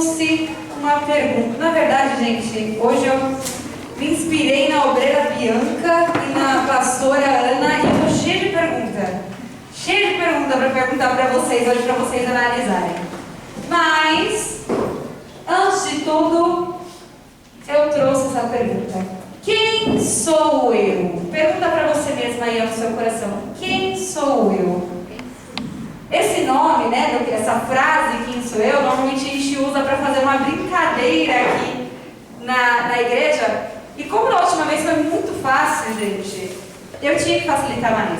trouxe uma pergunta. Na verdade, gente, hoje eu me inspirei na obreira Bianca e na pastora Ana e eu tô cheia de pergunta. Cheia de pergunta para perguntar para vocês hoje, para vocês analisarem. Mas, antes de tudo, eu trouxe essa pergunta. Quem sou eu? Pergunta para você mesma aí no seu coração. Quem sou eu? Esse nome, né, essa frase, quem sou eu, normalmente a gente usa para fazer uma brincadeira aqui na igreja. E como na última vez foi muito fácil, gente, eu tinha que facilitar mais.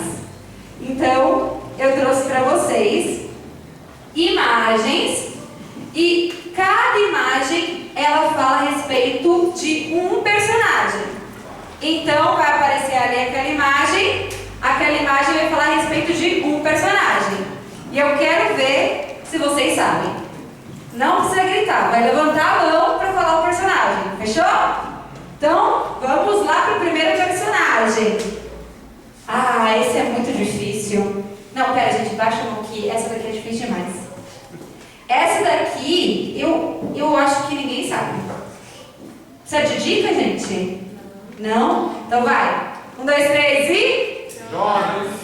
Então, eu trouxe para vocês imagens e cada imagem, ela fala a respeito de um personagem. Então, vai aparecer ali aquela imagem vai falar a respeito de um personagem. E eu quero ver se vocês sabem. Não precisa gritar, vai levantar a mão para falar o personagem. Fechou? Então, vamos lá para o primeiro personagem. Ah, esse é muito difícil. Não, pera, gente, baixa a mão aqui. Essa daqui é difícil demais. Essa daqui, eu acho que ninguém sabe. Precisa de dica, gente? Não? Então vai. 1, 2, 3 e... Jonas.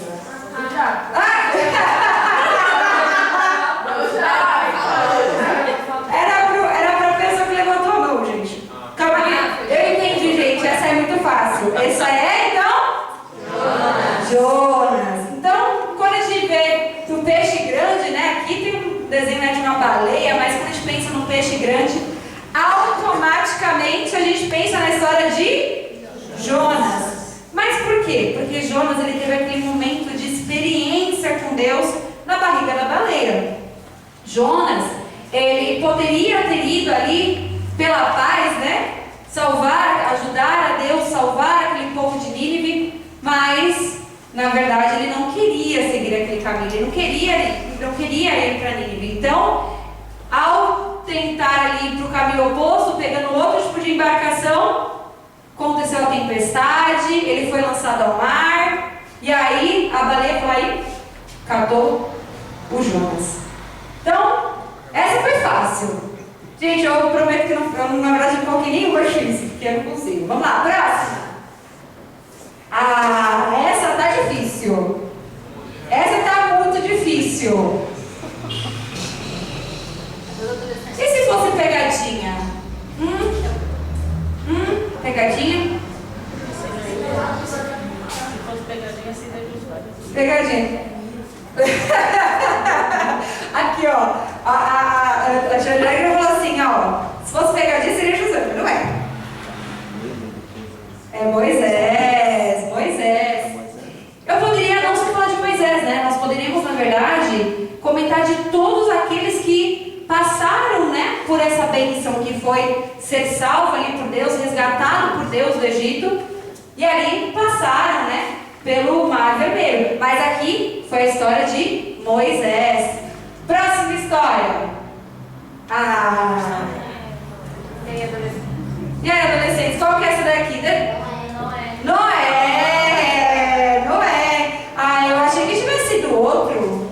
Era pra pessoa que levantou a mão, gente. Calma aí. Eu entendi, gente. Essa é muito fácil. Essa é, então? Jonas. Então, quando a gente vê do peixe grande, né? Aqui tem um desenho, né, de uma baleia, mas quando a gente pensa num peixe grande, automaticamente a gente pensa na história de Jonas. Mas por quê? Porque Jonas, ele teve aquele momento de experiência com Deus na barriga da baleia. Jonas, ele poderia ter ido ali pela paz, né? Ajudar a Deus, salvar aquele povo de Nínive, mas na verdade ele não queria seguir aquele caminho, ele não queria ir para Nínive. Então, ao tentar ali ir para o caminho oposto, pegando outro tipo de embarcação, aconteceu a tempestade, ele foi lançado ao mar, e aí a baleia foi aí, catou o Jonas. Então, essa foi fácil. Gente, eu prometo que na verdade não coloquei nenhum difícil, porque eu não consigo. Vamos lá, próxima. Ah, essa tá difícil. Essa tá muito difícil. E se fosse pegadinha? Pegadinha? Pegadinha. Aqui, ó. A Janaína falou assim, ó. Se fosse pegadinha, seria José, não é? É Moisés. Eu poderia não só falar de Moisés, né? Nós poderíamos, na verdade, comentar de todos aqueles que passaram, né, por essa bênção que foi ser salvo ali por Deus, resgatado por Deus do Egito, e ali passaram, né, pelo Mar Vermelho. Mas aqui foi a história de Moisés. Próxima história. E aí, adolescentes, qual que é essa daqui? Noé. Ah, eu achei que tivesse sido outro.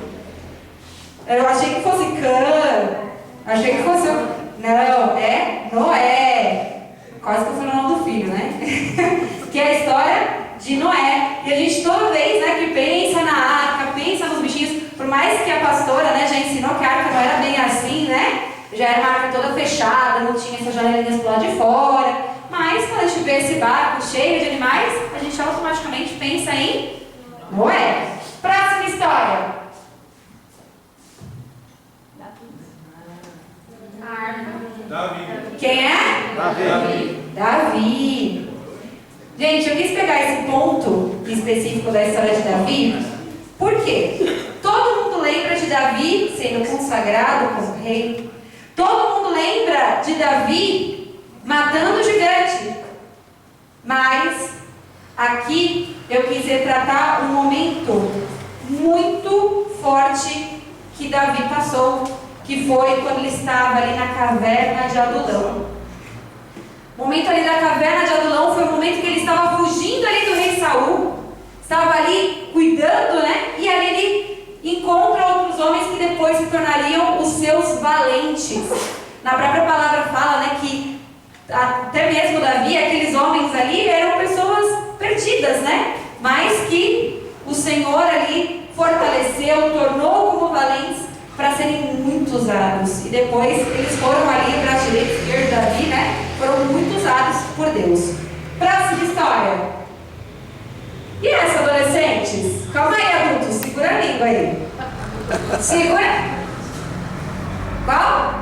Eu achei que fosse Cã. Achei que fosse... Não, é Noé. Quase que eu falei o nome do filho, né? Que é a história de Noé. E a gente toda vez, né, que pensa na arca, pensa nos bichinhos, por mais que a pastora, né, já ensinou que a arca não era bem assim, né? Já era uma arca toda fechada, não tinha essas janelinhas pro lado de fora. Mas quando a gente vê esse barco cheio de animais, a gente automaticamente pensa em Noé. Próxima história. Davi. Quem é? Davi. Gente, eu quis pegar esse ponto específico da história de Davi, porque todo mundo lembra de Davi sendo consagrado como rei. Todo mundo lembra de Davi matando o gigante. Mas aqui eu quis retratar um momento muito forte que Davi passou, que foi quando ele estava ali na caverna de Adulão. O momento ali da caverna de Adulão foi o momento que ele estava fugindo ali do rei Saul, estava ali cuidando, né? E ali ele encontra outros homens que depois se tornariam os seus valentes. Na própria palavra fala, né, que até mesmo Davi, aqueles homens ali eram pessoas perdidas, né? Mas que o Senhor ali fortaleceu, tornou como valentes para serem muito usados. E depois eles foram ali para a direita e esquerda, Davi, né? Foram muito usados por Deus. Próxima história. E essa, adolescentes? Calma aí, adultos, segura a língua aí. Segura. Qual?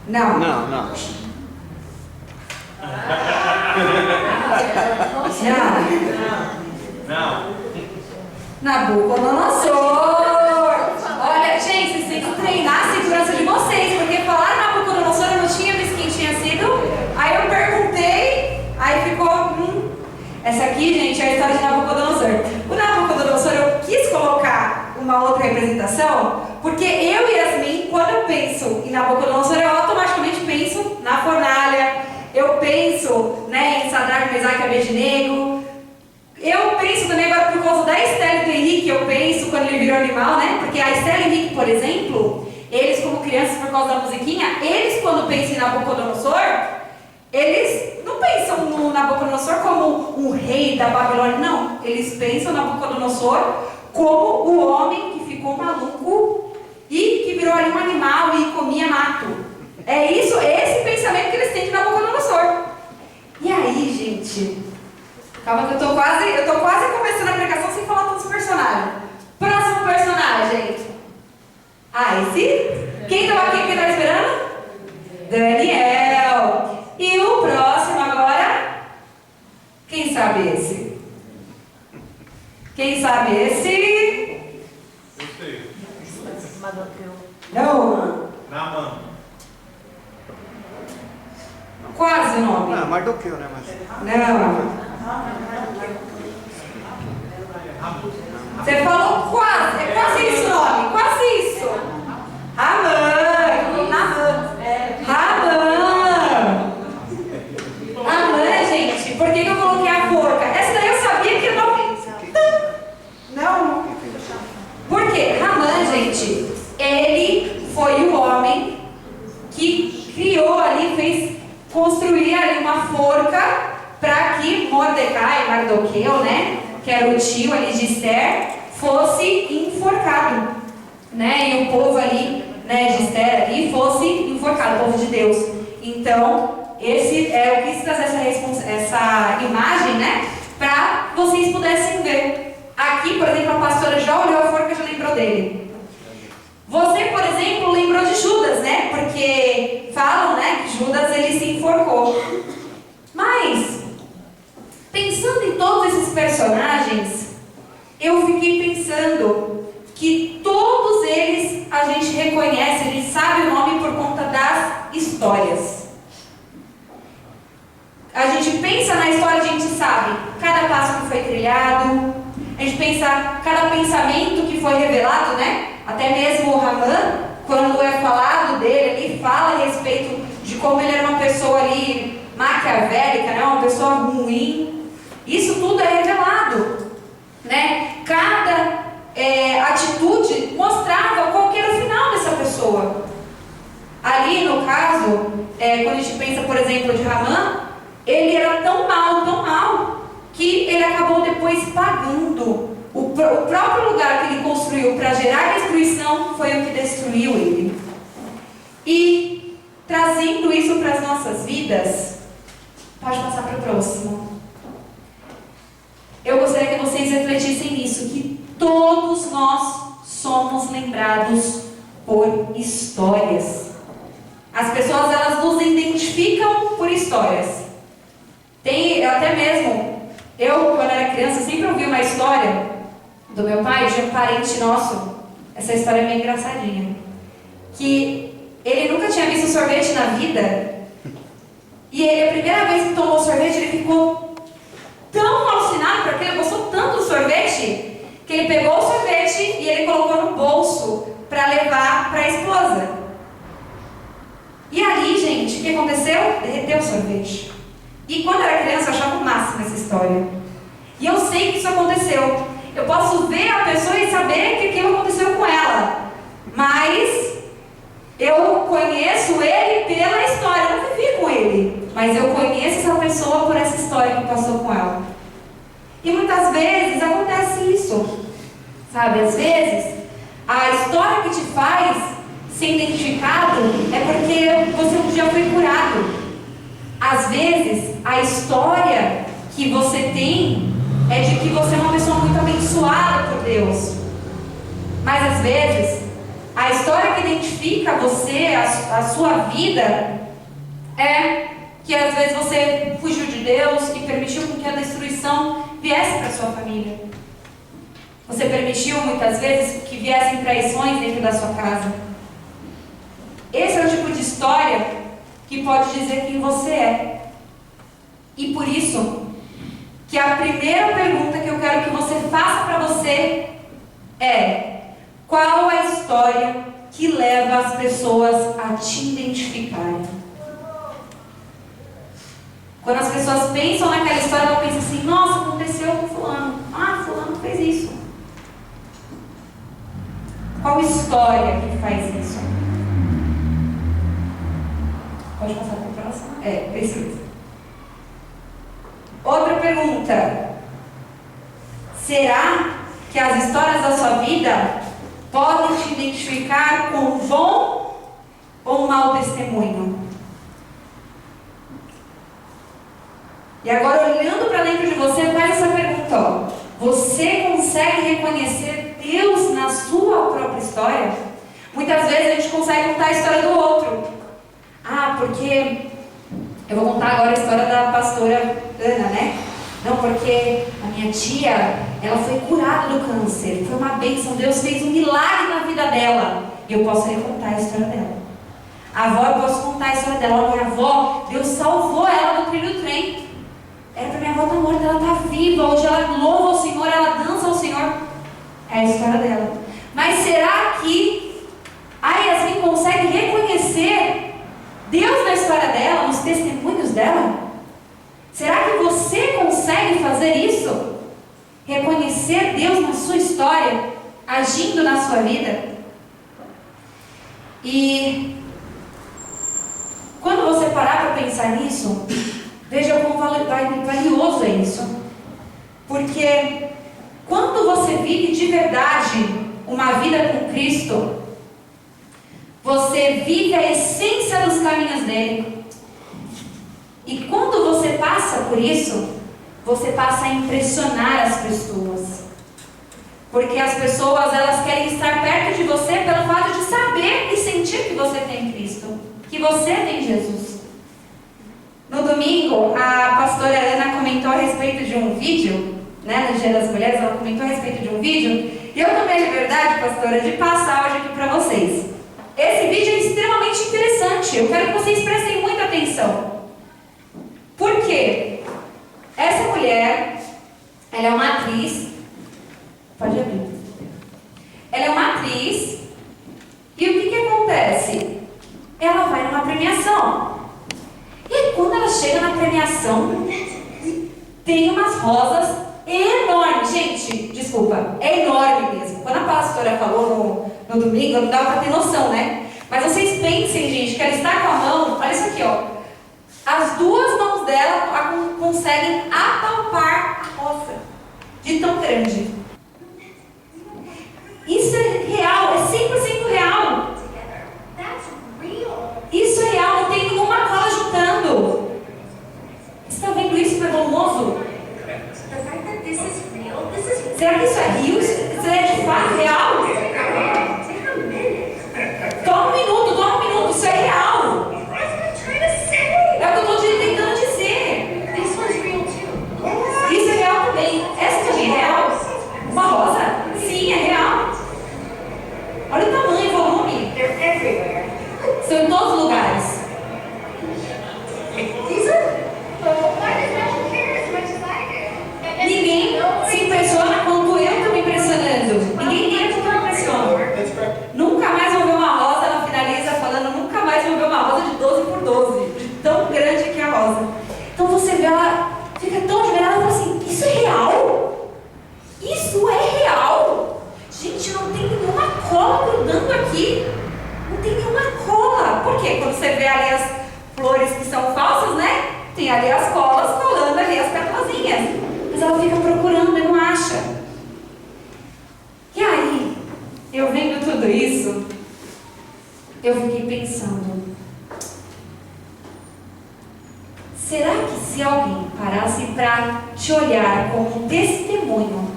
Não. Não. Não. Não. Nabucodonosor. Olha, gente, vocês têm que treinar a segurança de vocês, porque falar Nabucodonosor eu não tinha visto quem tinha sido. Aí eu perguntei, aí ficou. Essa aqui, gente, é a história de Nabucodonosor. O Nabucodonosor eu quis colocar uma outra representação, porque eu e Yasmin, quando eu penso em Nabucodonosor, eu automaticamente penso na fornalha, eu penso, né, em Sadraque, Mesaque e Abednego. Eu penso também agora por causa da Estela e do Henrique, eu penso quando ele virou animal, né? Porque a Estela e o Henrique, por exemplo, eles como crianças por causa da musiquinha, eles quando pensam em Nabucodonosor, eles não pensam no Nabucodonosor como um rei da Babilônia, não. Eles pensam no Nabucodonosor como o homem que ficou maluco e que virou ali um animal e comia mato. É isso, esse pensamento que eles têm de Nabucodonosor. E aí, gente, calma que eu tô quase começando a pregação sem falar todos os personagens. Próximo personagem. Esse? Quem estava aqui, quem estava esperando? Daniel. E o próximo agora? Quem sabe esse? Quem sabe esse? Eu sei. Não. Naamã. Quase o nome. Ah, Mardoqueu, né? Mas... Não. Você falou quase. É quase isso o nome. Quase isso. Ramã. Ramã, gente. Por que eu coloquei a forca? Essa daí eu sabia que não. Por quê? Ramã, gente, ele foi o homem que criou ali, fez construir ali uma forca para que Mordecai, Mardoqueu, né, que era o tio ali de Esther, fosse enforcado, né, e o povo ali, né, de Esther ali fosse enforcado, o povo de Deus. Então, esse eu quis trazer essa imagem, né, para vocês pudessem ver. Aqui, por exemplo, a pastora já olhou a forca e já lembrou dele. Você, por exemplo, lembrou de Judas, né? Porque falam, né, que Judas ele se enforcou. Mas, pensando em todos esses personagens, eu fiquei pensando que todos eles a gente reconhece, a gente sabe o nome por conta das histórias. A gente pensa na história, a gente sabe cada passo que foi trilhado, a gente pensa cada pensamento que foi revelado, né? Até mesmo o Ramã, quando é falado dele, ele fala a respeito de como ele era uma pessoa ali maquiavélica, né? Uma pessoa ruim. Isso tudo é revelado, né? Cada atitude mostrava qual que era o final dessa pessoa. Ali, no caso, quando a gente pensa, por exemplo, de Ramã, ele era tão mal, que ele acabou depois pagando. O próprio lugar que ele construiu para gerar destruição foi o que destruiu ele. E trazendo isso para as nossas vidas, pode passar para o próximo. Eu gostaria que vocês refletissem nisso, que todos nós somos lembrados por histórias. As pessoas, elas nos identificam por histórias. Até mesmo, eu quando era criança sempre ouvi uma história do meu pai, de um parente nosso. Essa história é meio engraçadinha. Que ele nunca tinha visto sorvete na vida. E ele, a primeira vez que tomou sorvete, ele ficou tão alucinado, porque ele gostou tanto do sorvete, que ele pegou o sorvete e ele colocou no bolso para levar para a esposa. E ali, gente, o que aconteceu? Derreteu o sorvete. E quando eu era criança, eu achava o máximo essa história. E eu sei que isso aconteceu. Eu posso ver a pessoa e saber que aquilo aconteceu com ela. mas eu conheço ele pela história. Eu não vivi com ele, mas eu conheço essa pessoa por essa história que passou com ela. E muitas vezes acontece isso, sabe? Às vezes, a história que te faz ser identificado é porque você um dia foi curado. Às vezes, a história que você tem é de que você é uma pessoa muito abençoada por Deus. Mas às vezes, a história que identifica você, a sua vida, é que às vezes você fugiu de Deus e permitiu que a destruição viesse para sua família. Você permitiu muitas vezes que viessem traições dentro da sua casa. Esse é o tipo de história que pode dizer quem você é. E por isso que a primeira pergunta que eu quero que você faça para você é: qual a história que leva as pessoas a te identificarem? Quando as pessoas pensam naquela história, elas pensam assim: nossa, aconteceu com fulano. Ah, fulano fez isso. Qual história que faz isso? Pode passar para a próxima? Precisa. Outra pergunta. Será que as histórias da sua vida podem te identificar com um bom ou um mau testemunho? E agora, olhando para dentro de você, faz essa pergunta, ó. Você consegue reconhecer Deus na sua própria história? Muitas vezes a gente consegue contar a história do outro. Ah, porque... eu vou contar agora a história da pastora Ana, né? Não, porque a minha tia, ela foi curada do câncer. Foi uma bênção, Deus fez um milagre na vida dela. E eu posso recontar a história dela. A avó, eu posso contar a história dela. A minha avó, Deus salvou ela do trilho do trem. Era para minha avó estar morta, ela está viva. Hoje ela louva o Senhor, ela dança ao Senhor. É a história dela. Mas será que a Yasmin consegue reconhecer Deus na história dela, nos testemunhos dela? Será que você consegue fazer isso? Reconhecer Deus na sua história, agindo na sua vida? E quando você parar para pensar nisso, veja quão valioso é isso. Porque quando você vive de verdade uma vida com Cristo, você vive a essência dos caminhos dele. E quando você passa por isso, você passa a impressionar as pessoas. Porque as pessoas, elas querem estar perto de você pelo fato de saber e sentir que você tem Cristo, que você tem Jesus. No domingo, a pastora Ana comentou a respeito de um vídeo, né, no Dia das Mulheres, ela comentou a respeito de um vídeo, e eu tomei a liberdade, pastora, de passar hoje aqui para vocês. Esse vídeo é extremamente interessante, eu quero que vocês prestem muita atenção. Por quê? Essa mulher, ela é uma atriz, pode abrir. Ela é uma atriz, e o que acontece? Ela vai numa premiação. E quando ela chega na premiação, tem umas rosas enormes. Gente, desculpa, é enorme mesmo. Quando a pastora falou no domingo, não dava para ter noção, né? Mas vocês pensem, gente, que ela está com a mão, olha isso aqui, ó. As duas mãos dela conseguem apalpar a rosa, de tão grande. Isso é real, é 100% real. Isso é real, não tem nenhuma cola juntando. Você está vendo isso, vergonhoso? Será que isso é real? Isso é de fato real? Toma um minuto, isso é real. É o que eu estou tentando dizer. Isso é real também. Essa também é real. Uma rosa? Sim, é real. Olha o tamanho, o volume. São em todos os lugares. Ninguém se impressiona quanto eu estou me impressionando. Ninguém liga quanto eu fiquei pensando, será que se alguém parasse para te olhar como um testemunho,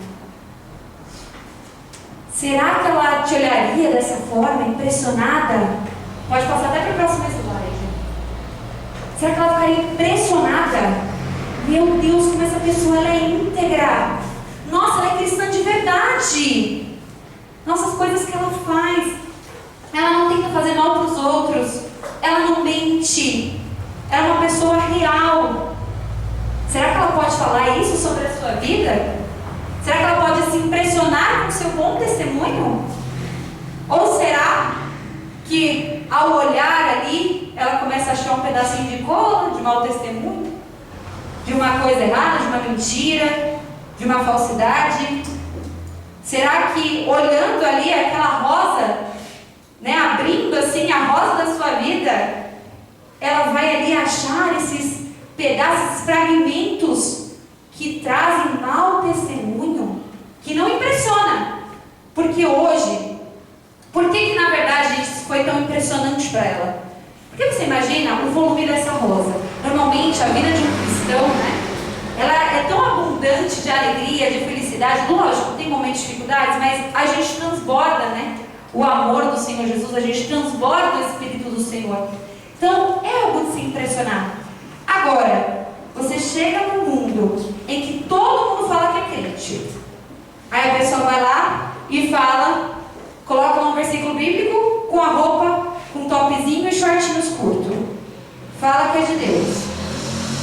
será que ela te olharia dessa forma, impressionada? Pode passar até para o próximo slide. Será que ela ficaria impressionada? Meu Deus, como essa pessoa ela é íntegra. Nossa, ela é cristã de verdade. Nossa, as coisas que ela faz. Ela não tenta fazer mal para os outros. Ela não mente. Ela é uma pessoa real. Será que ela pode falar isso sobre a sua vida? Será que ela pode se impressionar com o seu bom testemunho? Ou será que ao olhar ali, ela começa a achar um pedacinho de cola, de mau testemunho, de uma coisa errada, de uma mentira, de uma falsidade? Será que olhando ali aquela rosa, né, abrindo assim a rosa da sua vida, ela vai ali achar esses pedaços, esses fragmentos que trazem mau testemunho, que não impressiona? Porque hoje, por que na verdade, gente, isso foi tão impressionante para ela? Porque você imagina o volume dessa rosa. Normalmente a vida de um cristão, né, ela é tão abundante de alegria, de felicidade. Lógico, tem momentos de dificuldades, mas a gente transborda, né, o amor do Senhor Jesus, a gente transborda o Espírito do Senhor. Então, é algo de se impressionar. Agora, você chega num mundo em que todo mundo fala que é crente. Aí a pessoa vai lá e fala, coloca um versículo bíblico com a roupa, com um topzinho e shortinhos curtos. Fala que é de Deus.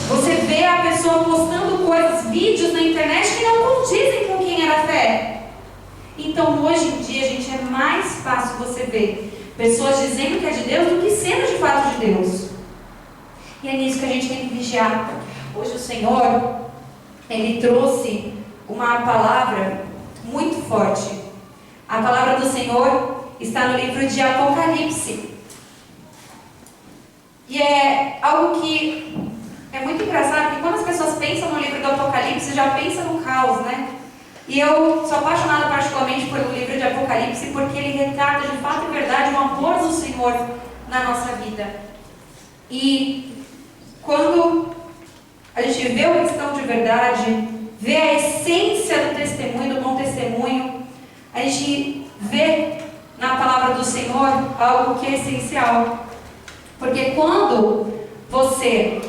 Você vê a pessoa postando coisas, vídeos na internet que não condizem com quem era a fé. Então, hoje em dia, gente, é mais fácil você ver pessoas dizendo que é de Deus do que sendo de fato de Deus. E é nisso que a gente tem que vigiar. Hoje o Senhor, Ele trouxe uma palavra muito forte. A palavra do Senhor está no livro de Apocalipse. E é algo que é muito engraçado, porque quando as pessoas pensam no livro do Apocalipse, já pensam no caos, né? E eu sou apaixonada particularmente pelo livro de Apocalipse, porque ele retrata de fato e verdade o amor do Senhor na nossa vida. E quando a gente vê o cristão de verdade, vê a essência do testemunho, do bom testemunho, a gente vê na palavra do Senhor algo que é essencial. Porque quando você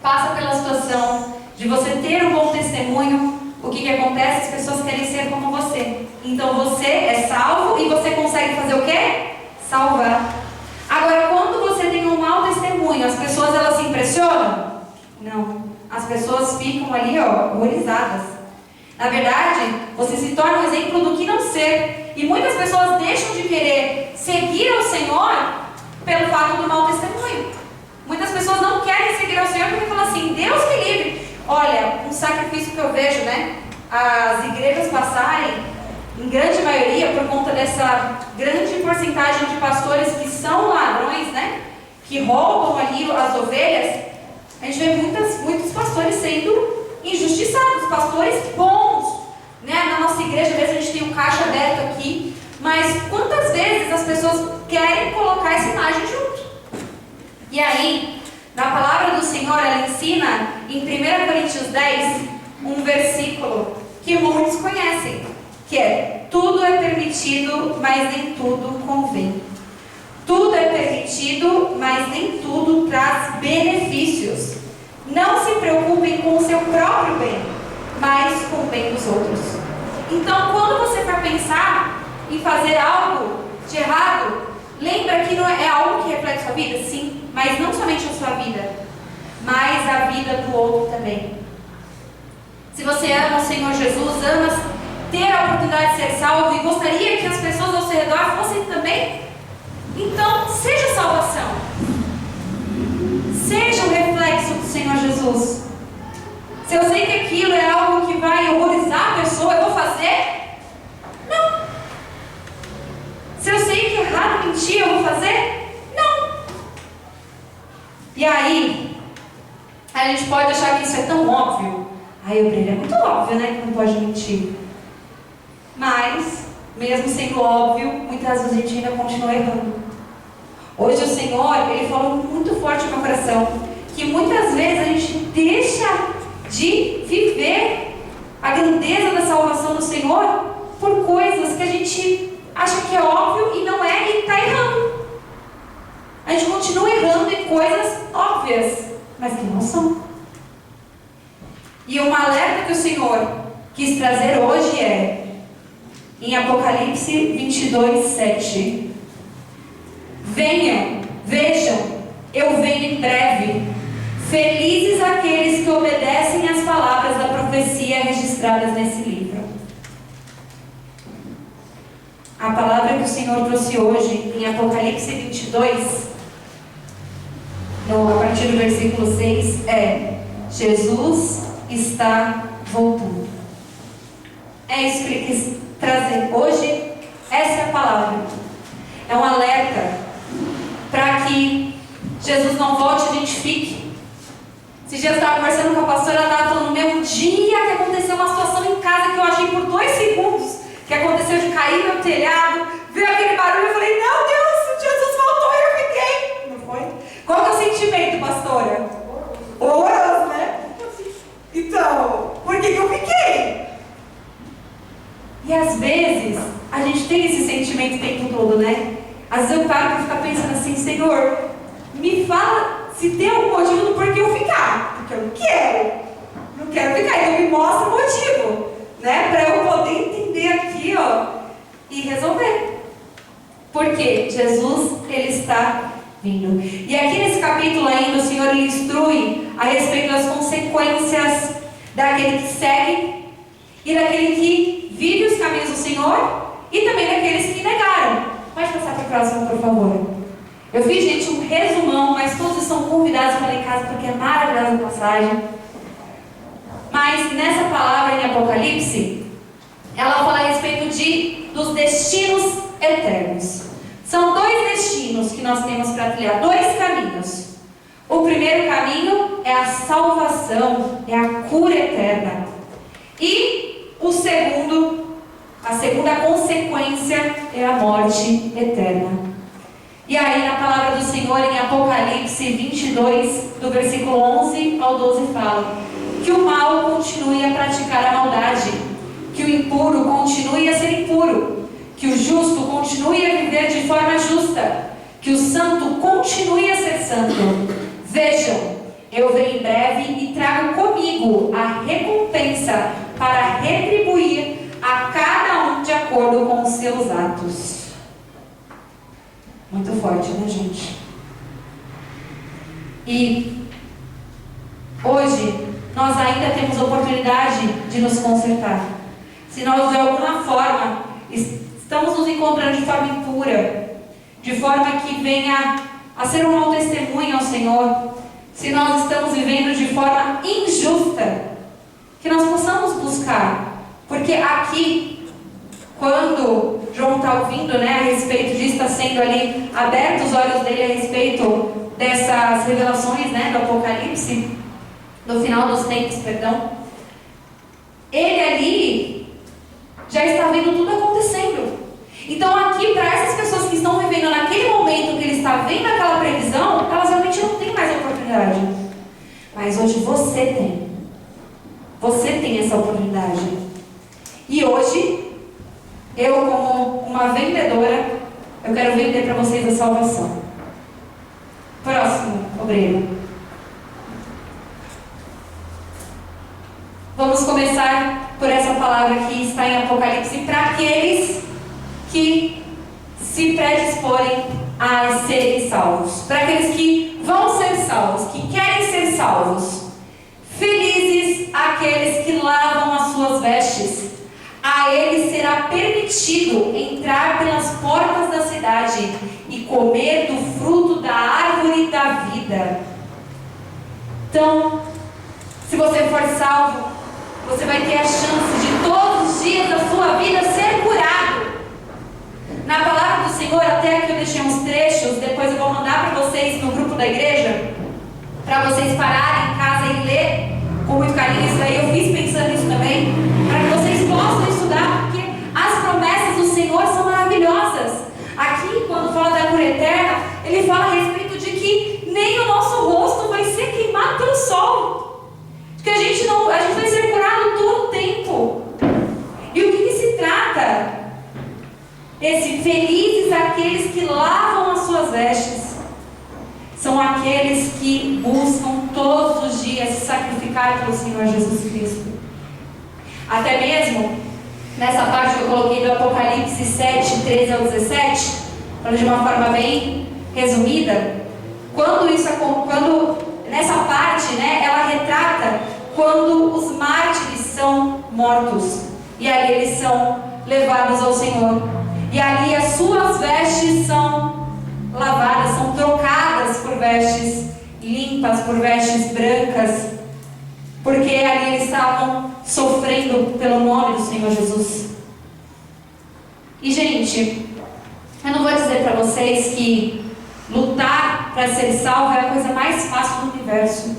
passa pela situação de você ter um bom testemunho, o que acontece? As pessoas querem ser como você. Então você é salvo e você consegue fazer o quê? Salvar. Agora, quando você tem um mau testemunho, as pessoas elas se impressionam? Não. As pessoas ficam ali, horrorizadas. Na verdade, você se torna um exemplo do que não ser. E muitas pessoas deixam de querer seguir ao Senhor pelo fato do mau testemunho. Muitas pessoas não querem seguir ao Senhor porque falam assim, Deus me livre. Olha, um sacrifício que eu vejo, né? As igrejas passarem, em grande maioria, por conta dessa grande porcentagem de pastores que são ladrões, né? Que roubam ali as ovelhas. A gente vê muitos pastores sendo injustiçados, pastores bons, né? Na nossa igreja, às vezes a gente tem um caixa aberto aqui, mas quantas vezes as pessoas querem colocar essa imagem junto? E aí, na palavra do Senhor, ela ensina em 1 Coríntios 10, um versículo que muitos conhecem, que é: tudo é permitido, mas nem tudo convém. Tudo é permitido, mas nem tudo traz benefícios. Não se preocupem com o seu próprio bem, mas com o bem dos outros. Então, quando você for pensar em fazer algo de errado, lembra que não é algo que reflete a sua vida? Sim, mas não somente a sua vida, mas a vida do outro também. Se você ama o Senhor Jesus, ama ter a oportunidade de ser salvo e gostaria que as pessoas ao seu redor fossem também, então seja salvação. Seja o reflexo do Senhor Jesus. Se eu sei que aquilo é algo que vai horrorizar a pessoa, eu vou fazer? Não. Se eu sei que é errado mentir, eu vou fazer? Não. E aí, a gente pode achar que isso é tão óbvio. Ai, Obreira, é muito óbvio, né, que não pode mentir. Mas, mesmo sendo óbvio, muitas vezes a gente ainda continua errando. Hoje o Senhor, Ele falou muito forte no meu coração, que muitas vezes a gente deixa de viver a grandeza da salvação do Senhor por coisas que a gente acha que é óbvio e não é, e está errando. A gente continua errando em coisas óbvias, mas que não são. E uma alerta que o Senhor quis trazer hoje é em Apocalipse 22, 7. Venham, vejam, eu venho em breve. Felizes aqueles que obedecem às palavras da profecia registradas nesse livro. A palavra que o Senhor trouxe hoje em Apocalipse 22, a partir do versículo 6, é: Jesus está voltando. É isso que ele quis trazer hoje. Essa é a palavra. É um alerta para que Jesus não volte e a gente fique. Esses dias eu estava conversando com a pastora, ela estava falando: meu, um dia que aconteceu uma situação em casa que eu achei por 2 segundos, que aconteceu de cair meu telhado, veio aquele barulho, eu falei: meu Deus, Jesus voltou e eu fiquei. Não foi? Qual que é o sentimento, pastora? Horroroso, né? Então, por que eu fiquei? E às vezes, a gente tem esse sentimento o tempo todo, né? Às vezes eu paro e fico pensando assim: Senhor, me fala se tem algum motivo do porquê eu ficar. Porque eu não quero ficar, então me mostra o motivo, né? Para eu poder entender aqui, ó, e resolver. Porque Jesus, Ele está vindo. E aqui nesse capítulo ainda, o Senhor Ele instrui a respeito das consequências daquele que segue e daquele que vive os caminhos do Senhor e também daqueles que negaram. Pode passar para o próximo, por favor. Eu fiz, gente, um resumão, mas todos estão convidados para ler em casa porque é maravilhosa a passagem. Mas nessa palavra em Apocalipse, ela fala a respeito dos destinos eternos. São 2 destinos que nós temos para trilhar, 2 caminhos. O primeiro caminho é a salvação, é a cura eterna. E a segunda consequência é a morte eterna. E aí na palavra do Senhor em Apocalipse 22, do versículo 11 ao 12 fala: que o mal continue a praticar a maldade, que o impuro continue a ser impuro, que o justo continue a viver de forma justa, que o santo continue a ser santo. Vejam, eu venho em breve e trago comigo a recompensa para retribuir a cada um de acordo com os seus atos. Muito forte, né, gente? E hoje nós ainda temos oportunidade de nos consertar. Se nós de alguma forma estamos nos encontrando de forma impura, de forma que venha a ser um mau testemunho ao Senhor, se nós estamos vivendo de forma injusta, que nós possamos buscar. Porque aqui, quando João está ouvindo, né, a respeito disso, está sendo ali abertos os olhos dele a respeito dessas revelações, né, do Apocalipse, no final dos tempos, perdão. Ele ali já está vendo tudo acontecendo. Então aqui, para essas pessoas que estão vivendo naquele momento que ele está vendo aquela previsão, elas realmente não têm mais oportunidade. Mas hoje você tem. Você tem essa oportunidade. E hoje, eu como uma vendedora, eu quero vender para vocês a salvação. Próximo, obreiro. Vamos começar por essa palavra que está em Apocalipse para aqueles que se predisporem a serem salvos. Para aqueles que vão ser salvos, que querem ser salvos. Felizes aqueles que lavam as suas vestes. A eles será permitido entrar pelas portas da cidade e comer do fruto da árvore da vida. Então, se você for salvo, você vai ter a chance de todos os dias da sua vida ser curado. Na palavra do Senhor, até aqui eu deixei uns trechos, depois eu vou mandar para vocês no grupo da igreja, para vocês pararem em casa e ler com muito carinho isso daí. Eu fiz pensando nisso também, para que vocês possam estudar, porque as promessas do Senhor são maravilhosas. Aqui, quando fala da cura eterna, ele fala Esse felizes aqueles que lavam as suas vestes. São aqueles que buscam todos os dias se sacrificar pelo Senhor Jesus Cristo. Até mesmo nessa parte que eu coloquei do Apocalipse 7, 13 ao 17, falando de uma forma bem resumida, nessa parte, né, ela retrata quando os mártires são mortos e ali eles são levados ao Senhor, e ali as suas vestes são lavadas, são trocadas por vestes limpas, por vestes brancas, porque ali eles estavam sofrendo pelo nome do Senhor Jesus. E gente, eu não vou dizer para vocês que lutar para ser salvo é a coisa mais fácil do universo,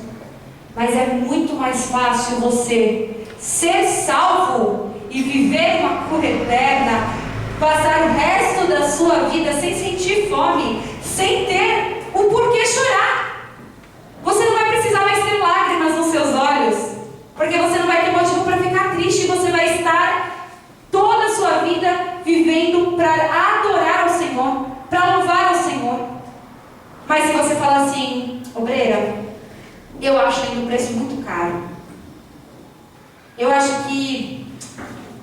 mas é muito mais fácil você ser salvo e viver uma cura eterna, passar o resto da sua vida sem sentir fome, sem ter o porquê chorar. Você não vai precisar mais ter lágrimas nos seus olhos, porque você não vai ter motivo para ficar triste. Você vai estar toda a sua vida vivendo para adorar ao Senhor, para louvar ao Senhor. Mas se você fala assim, obreira, eu acho ainda o preço muito caro. Eu acho que,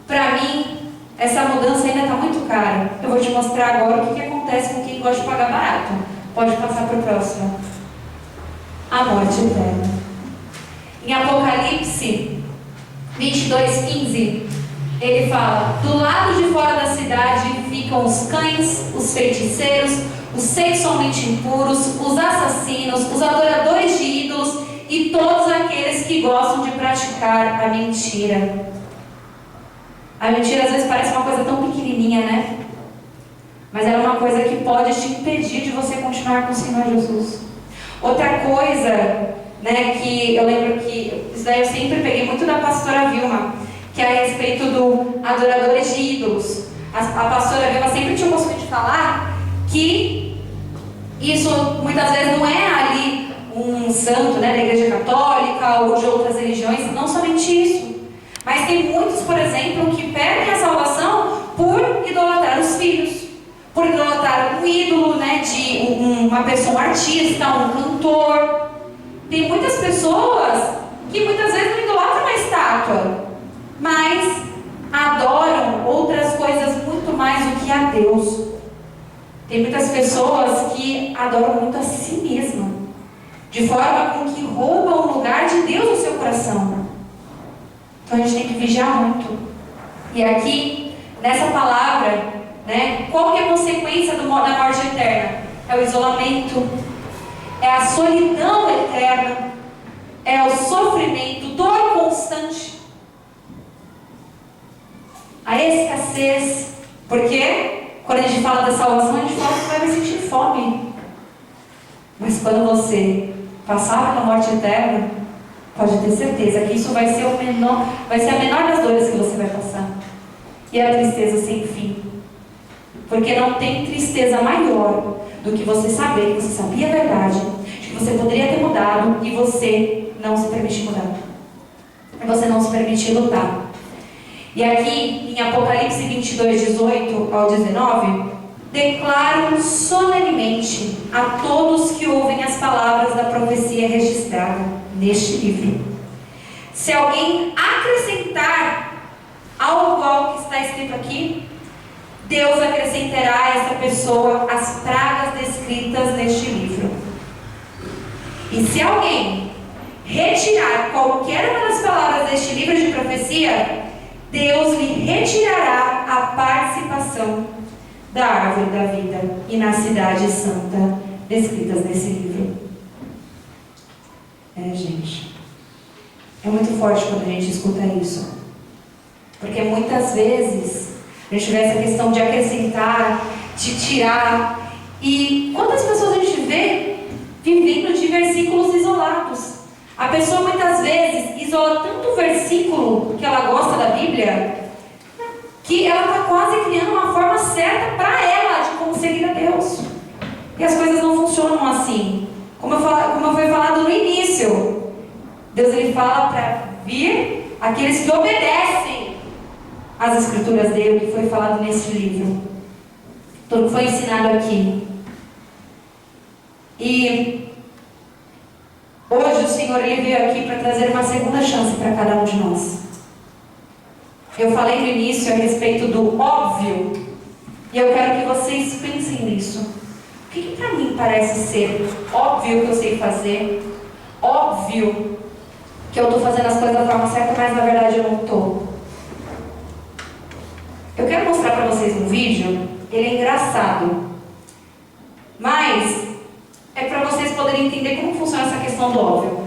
para mim, essa mudança ainda está muito cara. Eu vou te mostrar agora o que acontece com quem gosta de pagar barato. Pode passar para o próximo. A morte eterna. Em Apocalipse 22:15, ele fala: do lado de fora da cidade ficam os cães, os feiticeiros, os sexualmente impuros, os assassinos, os adoradores de ídolos e todos aqueles que gostam de praticar a mentira. A mentira às vezes parece uma coisa tão pequenininha, né? Mas ela é uma coisa que pode te impedir de você continuar com o Senhor Jesus. Outra coisa, né, que eu lembro que isso daí eu sempre peguei muito da pastora Vilma, que é a respeito do adoradores de ídolos. A pastora Vilma sempre tinha o costume de falar que isso muitas vezes não é ali um santo, né, da Igreja Católica ou de outras religiões, não somente isso. Mas tem muitos, por exemplo, que perdem a salvação por idolatrar os filhos, por idolatrar um ídolo, né, de uma pessoa, um artista, um cantor. Tem muitas pessoas que muitas vezes não idolatram uma estátua, mas adoram outras coisas muito mais do que a Deus. Tem muitas pessoas que adoram muito a si mesma, de forma com que roubam o lugar de Deus no seu coração. Então a gente tem que vigiar muito. E aqui, nessa palavra, né, qual que é a consequência da morte eterna? É o isolamento, é a solidão eterna, é o sofrimento, dor constante, a escassez. Porque quando a gente fala da salvação, a gente fala que você vai sentir fome. Mas quando você passar pela morte eterna, pode ter certeza que isso vai ser a menor das dores que você vai passar. E a tristeza sem fim. Porque não tem tristeza maior do que você saber que você sabia a verdade, que você poderia ter mudado e você não se permitir mudar. E você não se permitir lutar. E aqui em Apocalipse 22:18 ao 19, declaro solenemente a todos que ouvem as palavras da profecia registrada neste livro: se alguém acrescentar algo ao que está escrito aqui, Deus acrescentará a essa pessoa as pragas descritas neste livro. E se alguém retirar qualquer uma das palavras deste livro de profecia, Deus lhe retirará a participação da árvore da vida e na cidade santa descritas nesse livro. Gente, é muito forte quando a gente escuta isso, porque muitas vezes a gente vê essa questão de acrescentar, de tirar, e quantas pessoas a gente vê vivendo de versículos isolados? A pessoa muitas vezes isola tanto o versículo que ela gosta da Bíblia, que ela está quase criando uma forma certa para ela de como seguir a Deus. E as coisas não funcionam assim. Como foi falado no início, Deus ele fala para vir aqueles que obedecem às escrituras dele, que foi falado nesse livro. tudo que foi ensinado aqui. E hoje o Senhor ele veio aqui para trazer uma segunda chance para cada um de nós. Eu falei no início a respeito do óbvio, e eu quero que vocês pensem nisso. O que para mim parece ser óbvio que eu sei fazer, óbvio que eu estou fazendo as coisas da forma certa, mas na verdade eu não estou? Eu quero mostrar para vocês um vídeo, ele é engraçado, mas é para vocês poderem entender como funciona essa questão do óbvio.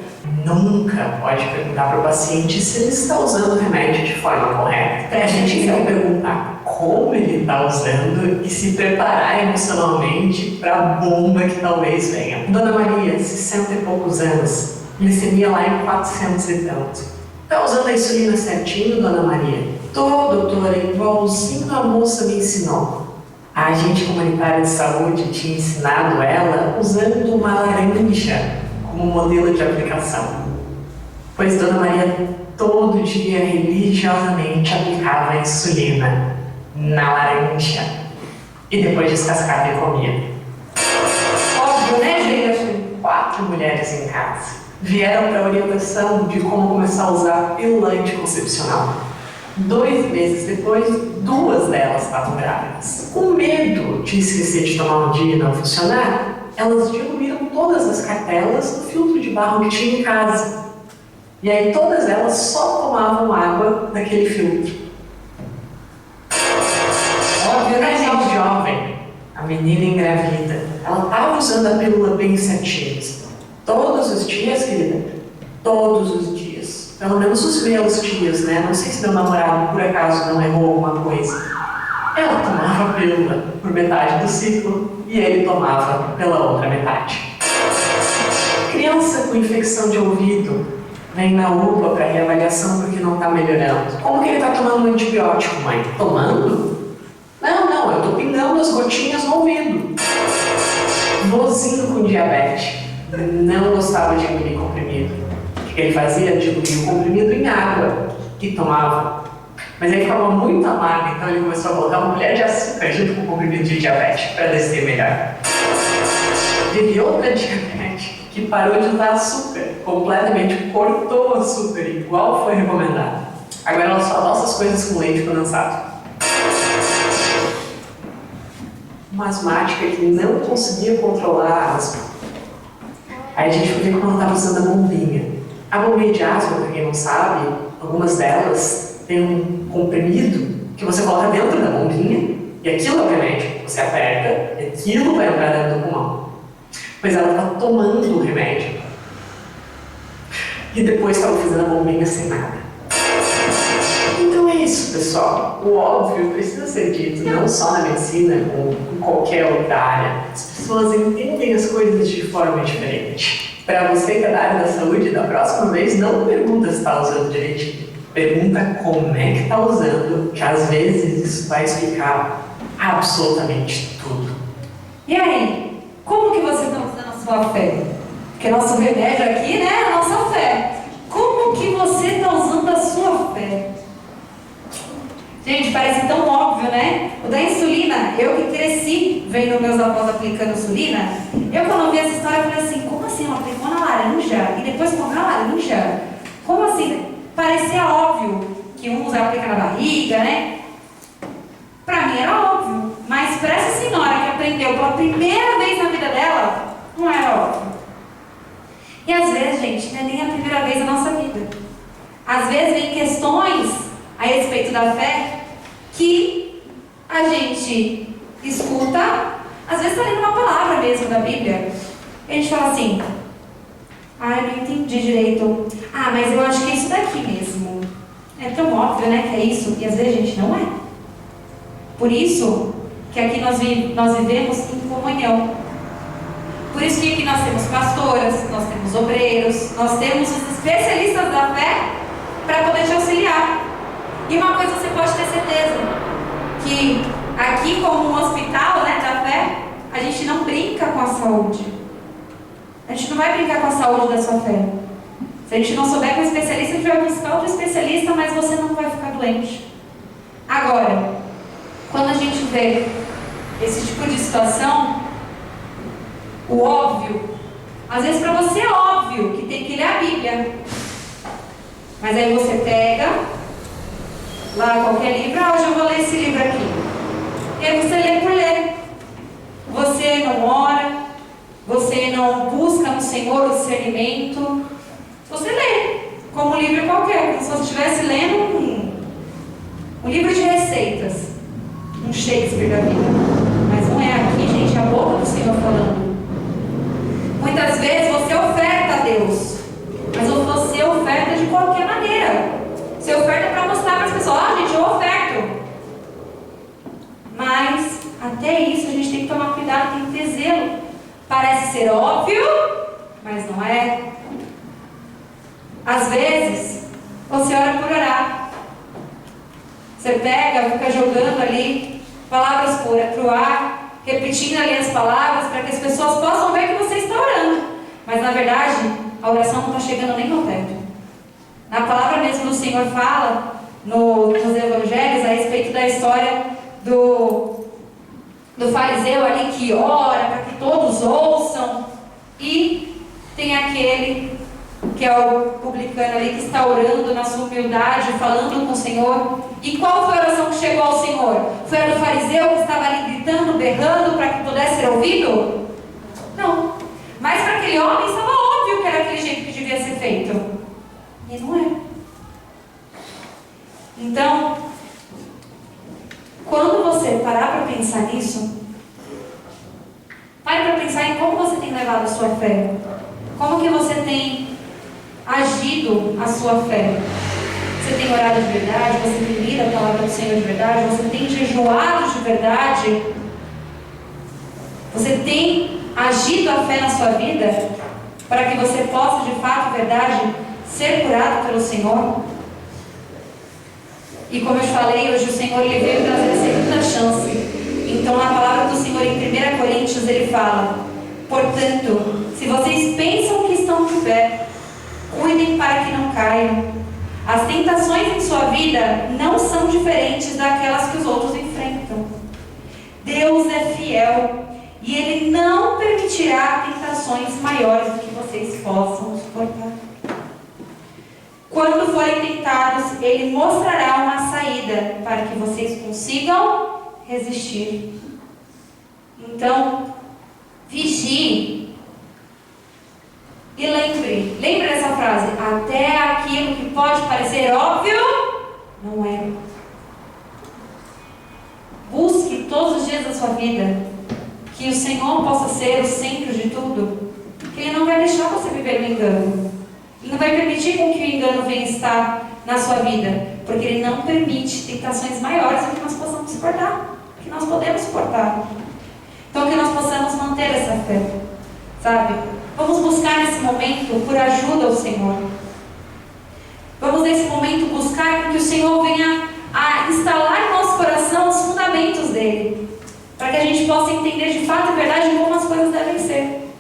Nunca pode perguntar para o paciente se ele está usando o remédio de forma correta. A gente tem que perguntar como ele está usando e se preparar emocionalmente para a bomba que talvez venha. Dona Maria, 60 e poucos anos, glicemia lá em 400 e tanto. Está usando a insulina certinho, Dona Maria? Tô, doutora, igualzinho a moça me ensinou. A agente comunitária de saúde tinha ensinado ela usando uma laranja como modelo de aplicação. Pois Dona Maria todo dia religiosamente aplicava a insulina na laranja e depois descascava e comia. Óbvio, né, gente? 4 mulheres em casa vieram para a orientação de como começar a usar pílula anticoncepcional. 2 meses depois, 2 delas estavam grávidas. Com medo de esquecer de tomar um dia e não funcionar, elas diluíram todas as cartelas no filtro de barro que tinha em casa. E aí todas elas só tomavam água daquele filtro. Óbvio, né, Casal gente? jovem, a menina engravida, ela estava usando a pílula bem certinha. Todos os dias, querida? Todos os dias. Pelo menos os meus dias, né? Não sei se meu namorado, por acaso, não errou alguma coisa. Ela tomava a pílula por metade do ciclo e ele tomava pela outra metade. Criança com infecção de ouvido vem na UPA para reavaliação porque não está melhorando. Como que ele está tomando um antibiótico, mãe? Tomando? Não, eu estou pingando as gotinhas no ouvido. Vozinho com diabetes não gostava de engolir comprimido. O que ele fazia? Diluía o comprimido em água e tomava. Mas aí ficava muito amargo, então ele começou a colocar uma colher de açúcar junto com o comprimido de diabetes para descer melhor. Teve outra diabetes que parou de usar açúcar, completamente cortou o açúcar, igual foi recomendado. Agora ela só adoça as coisas com leite condensado. Uma asmática que não conseguia controlar a asma. Aí a gente foi ver como ela estava usando a bombinha. A bombinha de asma, para quem não sabe, algumas delas têm um comprimido que você coloca dentro da bombinha e aquilo, obviamente, você aperta e aquilo vai entrar dentro do pulmão. Pois ela estava tomando o remédio e depois estava fazendo a bombinha sem nada. Então é isso, pessoal. O óbvio precisa ser dito, não só na medicina, como em qualquer outra área. As pessoas entendem as coisas de forma diferente. Para você que é da área da saúde, da próxima vez, não pergunta se está usando direitinho. Pergunta como é que está usando, que às vezes isso vai explicar absolutamente tudo. E aí? Como que vocês estão usando a sua fé? Porque nosso remédio aqui, né, é a nossa fé. Como que você está usando a sua fé? Gente, parece tão óbvio, né? O da insulina, eu que cresci vendo meus avós aplicando insulina, eu quando vi essa história, eu falei assim, como assim? Ela aplicou na laranja e depois comeu a laranja? Como assim? Parecia óbvio que uns aplicam na barriga, né? Pra mim era óbvio, mas para essa senhora que aprendeu pela primeira vez na vida dela, não era óbvio. E às vezes, gente, não é nem a primeira vez na nossa vida. Às vezes vem questões a respeito da fé que a gente escuta, às vezes está lendo uma palavra mesmo da Bíblia, e a gente fala assim, eu não entendi direito, mas eu acho que é isso daqui mesmo. É tão óbvio, né, que é isso, e às vezes a gente não é. Por isso que aqui nós vivemos em comunhão. Por isso que aqui nós temos pastoras, nós temos obreiros, nós temos os especialistas da fé para poder te auxiliar. E uma coisa você pode ter certeza, que aqui como um hospital, né, da fé, a gente não brinca com a saúde. A gente não vai brincar com a saúde da sua fé. Se a gente não souber que é um especialista, a gente vai buscar outro especialista, mas você não vai ficar doente. Agora, quando a gente vê esse tipo de situação, o óbvio, às vezes para você é óbvio que tem que ler a Bíblia, mas aí você pega lá qualquer livro, hoje eu vou ler esse livro aqui, e aí você lê por ler, você não ora, você não busca no Senhor o discernimento, você lê como um livro qualquer, como se você estivesse lendo um livro de receitas, um Shakespeare da vida. Mas não é aqui, gente, a boca do Senhor falando. Muitas vezes você oferta a Deus, mas você oferta de qualquer maneira. Você oferta para mostrar para as pessoas, gente, eu oferto. Mas até isso a gente tem que tomar cuidado, tem que ter zelo. Parece ser óbvio, mas não é. Às vezes, você ora por orar. Você pega, fica jogando ali palavras pro ar, repetindo ali as palavras para que as pessoas possam ver que você está orando. Mas na verdade, a oração não está chegando nem no teto. Na palavra mesmo do Senhor fala, nos evangelhos, a respeito da história do fariseu ali que ora para que todos ouçam, e tem aquele que é o publicano ali que está orando na sua humildade, falando com o Senhor. E qual foi a oração que chegou ao Senhor? Foi a do fariseu que estava ali gritando, berrando para que pudesse ser ouvido? Não. Mas para aquele homem estava óbvio que era aquele jeito que devia ser feito. E não é. Então, quando você parar para pensar nisso, pare para pensar em como você tem levado a sua fé. Como que você tem agido a sua fé. Você tem orado de verdade? Você tem lido a palavra do Senhor de verdade? Você tem jejuado de verdade? Você tem agido a fé na sua vida para que você possa, de fato, verdade, ser curado pelo Senhor? E como eu te falei, hoje o Senhor ele veio trazer a segunda chance. Então, na palavra do Senhor em 1 Coríntios, ele fala: portanto, se vocês pensam que estão de pé, cuidem para que não caiam. As tentações em sua vida não são diferentes daquelas que os outros enfrentam. Deus é fiel e Ele não permitirá tentações maiores do que vocês possam suportar. Quando forem tentados, Ele mostrará uma saída para que vocês consigam resistir. Então, vigie. E lembre dessa frase: até aquilo que pode parecer óbvio, não é. Busque todos os dias da sua vida que o Senhor possa ser o centro de tudo, que Ele não vai deixar você viver no engano. Ele não vai permitir com que o engano venha estar na sua vida, porque Ele não permite tentações maiores do que nós possamos suportar, que nós podemos suportar. Então, que nós possamos manter essa fé, sabe? Vamos buscar nesse momento por ajuda ao Senhor. Vamos nesse momento buscar que o Senhor venha a instalar no nosso coração os fundamentos dele, para que a gente possa entender de fato e verdade como as coisas devem ser.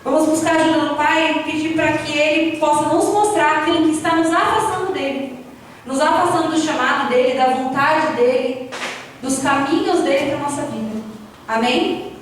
Vamos buscar ajuda do Pai e pedir para que Ele possa nos mostrar aquilo que está nos afastando dele, nos afastando do chamado dele, da vontade dele, dos caminhos dele para a nossa vida. Amém?